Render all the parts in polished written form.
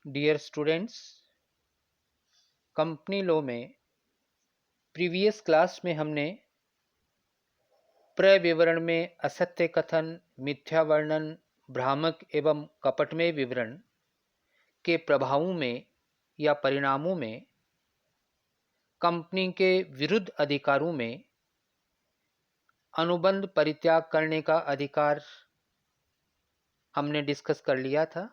Dear students, company law में previous class में हमने प्रविवरण में असत्य कथन, मिथ्या वर्णन, भ्रामक एवं कपटमय विवरण के प्रभावों में या परिणामों में कंपनी के विरुद्ध अधिकारों में अनुबंध परित्याग करने का अधिकार हमने डिस्कस कर लिया था।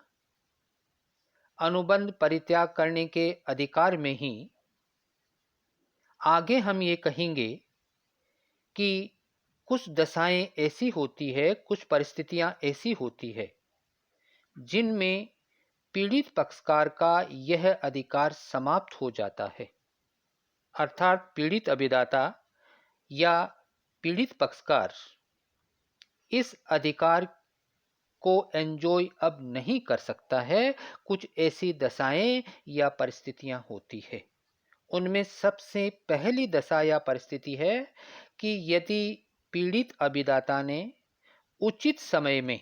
अनुबंध परित्याग करने के अधिकार में ही आगे हम ये कहेंगे कि कुछ दशाएं ऐसी होती है, कुछ परिस्थितियां ऐसी होती है जिनमें पीड़ित पक्षकार का यह अधिकार समाप्त हो जाता है, अर्थात पीड़ित अभिदाता या पीड़ित पक्षकार इस अधिकार को एंजॉय अब नहीं कर सकता है। कुछ ऐसी दशाएं या परिस्थितियां होती है। उनमें सबसे पहली दशा या परिस्थिति है कि यदि पीड़ित अभिदाता ने उचित समय में,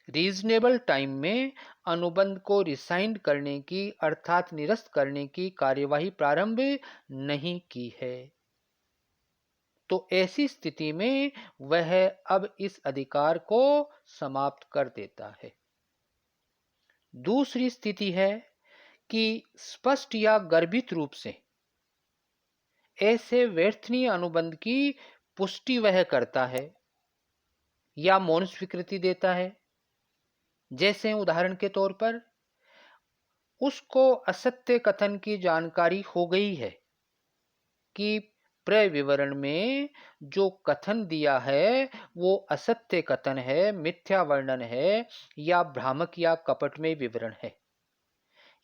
रीजनेबल टाइम में अनुबंध को रिसाइंड करने की अर्थात निरस्त करने की कार्यवाही प्रारंभ नहीं की है, तो ऐसी स्थिति में वह अब इस अधिकार को समाप्त कर देता है। दूसरी स्थिति है कि स्पष्ट या गर्भित रूप से ऐसे व्यर्थनीय अनुबंध की पुष्टि वह करता है या मौन स्वीकृति देता है। जैसे उदाहरण के तौर पर उसको असत्य कथन की जानकारी हो गई है कि प्रविवरण में जो कथन दिया है वो असत्य कथन है, मिथ्या वर्णन है या भ्रामक या कपटमय विवरण है।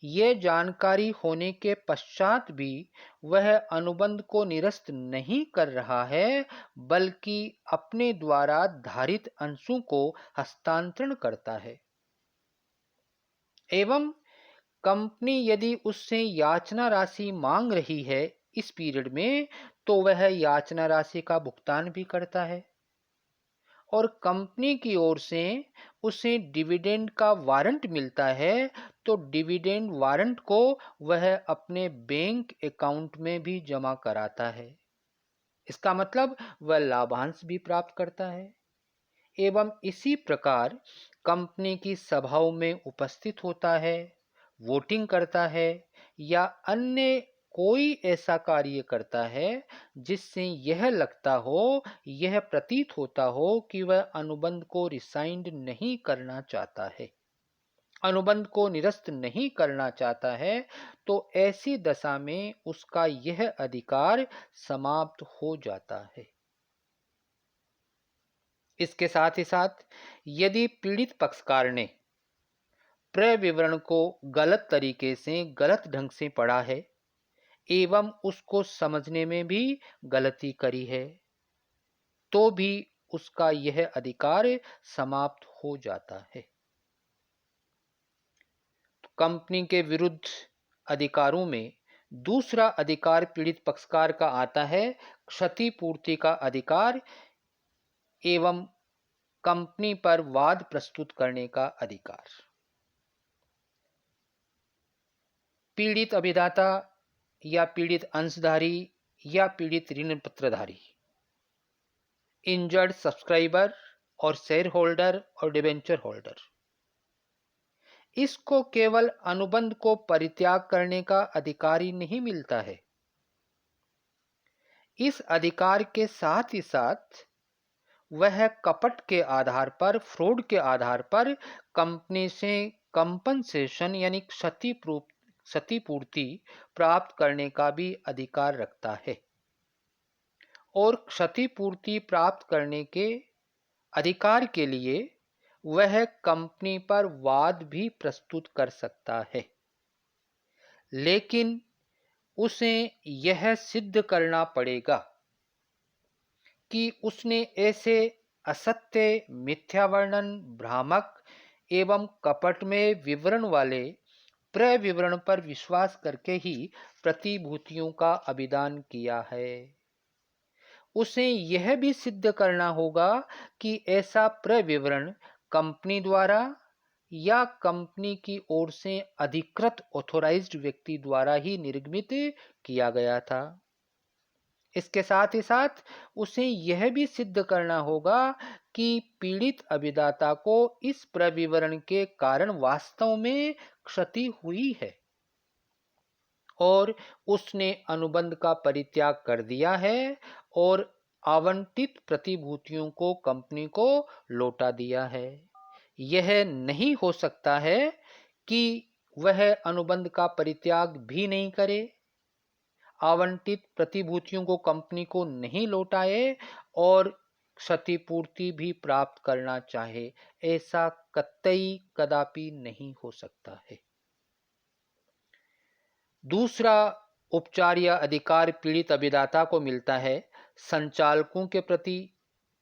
ये जानकारी होने के पश्चात भी वह अनुबंध को निरस्त नहीं कर रहा है, बल्कि अपने द्वारा धारित अंशों को हस्तांतरण करता है। एवं कंपनी यदि उससे याचना राशि मांग रही है इस पीरियड में, तो वह याचना राशि का भुगतान भी करता है और कंपनी की ओर से उसे डिविडेंड का वारंट मिलता है, तो डिविडेंड वारंट को वह अपने बैंक अकाउंट में भी जमा कराता है। इसका मतलब वह लाभांश भी प्राप्त करता है। एवं इसी प्रकार कंपनी की सभाओं में उपस्थित होता है, वोटिंग करता है या अन्य कोई ऐसा कार्य करता है जिससे यह लगता हो, यह प्रतीत होता हो कि वह अनुबंध को रिसाइंड नहीं करना चाहता है, अनुबंध को निरस्त नहीं करना चाहता है, तो ऐसी दशा में उसका यह अधिकार समाप्त हो जाता है। इसके साथ ही साथ यदि पीड़ित पक्षकार ने प्रविवरण को गलत तरीके से, गलत ढंग से पढ़ा है एवं उसको समझने में भी गलती करी है, तो भी उसका यह अधिकार समाप्त हो जाता है। तो कंपनी के विरुद्ध अधिकारों में दूसरा अधिकार पीड़ित पक्षकार का आता है क्षतिपूर्ति का अधिकार एवं कंपनी पर वाद प्रस्तुत करने का अधिकार। पीड़ित अभिदाता या पीड़ित अंशधारी या पीड़ित ऋण पत्रधारी, इंजर्ड सब्सक्राइबर और शेयर होल्डर और डिबेंचर होल्डर, इसको केवल अनुबंध को परित्याग करने का अधिकार ही नहीं मिलता है, इस अधिकार के साथ ही साथ वह कपट के आधार पर, फ्रॉड के आधार पर कंपनी से कंपनसेशन यानी क्षतिपूर्ति प्राप्त करने का भी अधिकार रखता है और क्षतिपूर्ति प्राप्त करने के अधिकार के लिए वह कंपनी पर वाद भी प्रस्तुत कर सकता है, लेकिन उसे यह सिद्ध करना पड़ेगा कि उसने ऐसे असत्य, मिथ्या वर्णन, भ्रामक एवं कपटमय विवरण वाले प्रविवरण पर विश्वास करके ही प्रतिभूतियों का अभिदान किया है। उसे यह भी सिद्ध करना होगा कि ऐसा प्रविवरण कंपनी द्वारा या कंपनी की ओर से अधिकृत ऑथोराइज्ड व्यक्ति द्वारा ही निर्मित किया गया था। इसके साथ ही साथ उसे यह भी सिद्ध करना होगा कि पीड़ित अभिदाता को इस प्रविवरण के कारण वास्तव में क्षति हुई है और उसने अनुबंध का परित्याग कर दिया है और आवंटित प्रतिभूतियों को कंपनी को लौटा दिया है। यह नहीं हो सकता है कि वह अनुबंध का परित्याग भी नहीं करे, आवंटित प्रतिभूतियों को कंपनी को नहीं लौटाए और क्षतिपूर्ति भी प्राप्त करना चाहे। ऐसा कतई कदापि नहीं हो सकता है। दूसरा उपचार या अधिकार पीड़ित अभिदाता को मिलता है संचालकों के प्रति,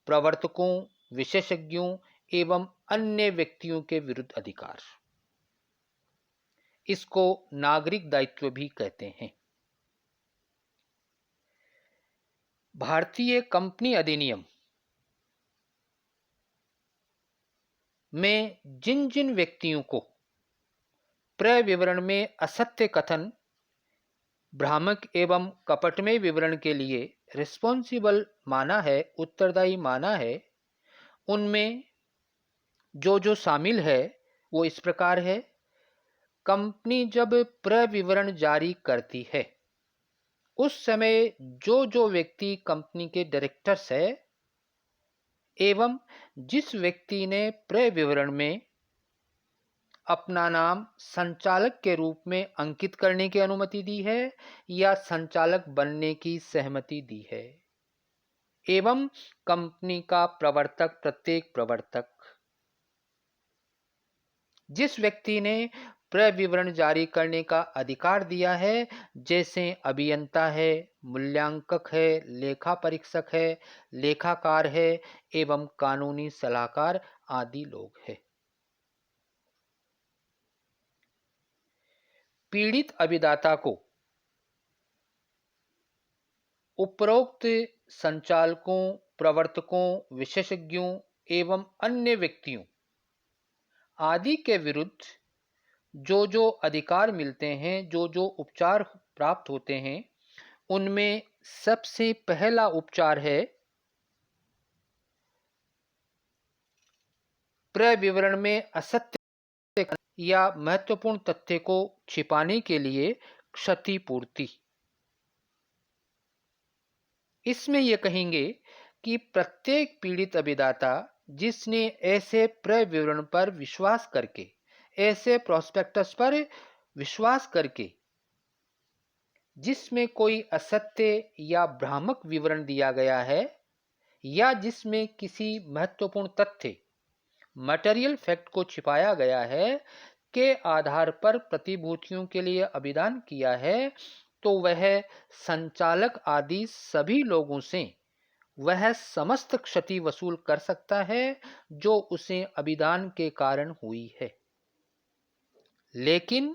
प्रवर्तकों, विशेषज्ञों एवं अन्य व्यक्तियों के विरुद्ध अधिकार। इसको नागरिक दायित्व भी कहते हैं। भारतीय कंपनी अधिनियम में जिन जिन व्यक्तियों को प्रविवरण में असत्य कथन, भ्रामक एवं कपटमय विवरण के लिए रिस्पॉन्सिबल माना है, उत्तरदायी माना है, उनमें जो शामिल है वो इस प्रकार है। कंपनी जब प्रविवरण जारी करती है उस समय जो व्यक्ति कंपनी के डायरेक्टर्स है एवं जिस व्यक्ति ने प्रविवरण में अपना नाम संचालक के रूप में अंकित करने की अनुमति दी है या संचालक बनने की सहमति दी है, एवं कंपनी का प्रवर्तक, प्रत्येक प्रवर्तक, जिस व्यक्ति ने प्रविवरण जारी करने का अधिकार दिया है, जैसे अभियंता है, मूल्यांकक है, लेखा परीक्षक है, लेखाकार है एवं कानूनी सलाहकार आदि लोग हैं। पीड़ित अभिदाता को उपरोक्त संचालकों, प्रवर्तकों, विशेषज्ञों एवं अन्य व्यक्तियों आदि के विरुद्ध जो अधिकार मिलते हैं, जो उपचार प्राप्त होते हैं, उनमें सबसे पहला उपचार है प्रविवरण में असत्य या महत्वपूर्ण तथ्य को छिपाने के लिए क्षतिपूर्ति। इसमें यह कहेंगे कि प्रत्येक पीड़ित अभिदाता जिसने ऐसे प्रविवरण पर विश्वास करके, ऐसे प्रोस्पेक्टस पर विश्वास करके जिसमें कोई असत्य या भ्रामक विवरण दिया गया है या जिसमें किसी महत्वपूर्ण तथ्य, मटेरियल फैक्ट को छिपाया गया है के आधार पर प्रतिभूतियों के लिए अभिदान किया है, तो वह संचालक आदि सभी लोगों से वह समस्त क्षति वसूल कर सकता है जो उसे अभिदान के कारण हुई है। लेकिन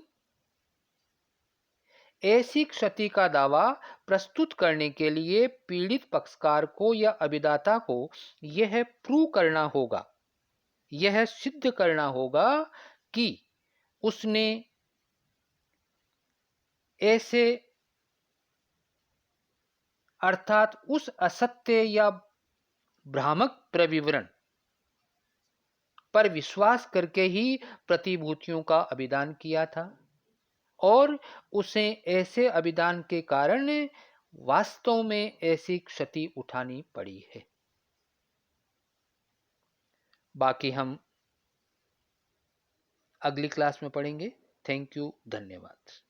ऐसी क्षति का दावा प्रस्तुत करने के लिए पीड़ित पक्षकार को या अभिदाता को यह प्रूव करना होगा, यह सिद्ध करना होगा कि उसने ऐसे अर्थात उस असत्य या भ्रामक प्रविवरण पर विश्वास करके ही प्रतिभूतियों का अभिदान किया था और उसे ऐसे अभिदान के कारण वास्तव में ऐसी क्षति उठानी पड़ी है। बाकी हम अगली क्लास में पढ़ेंगे। थैंक यू, धन्यवाद।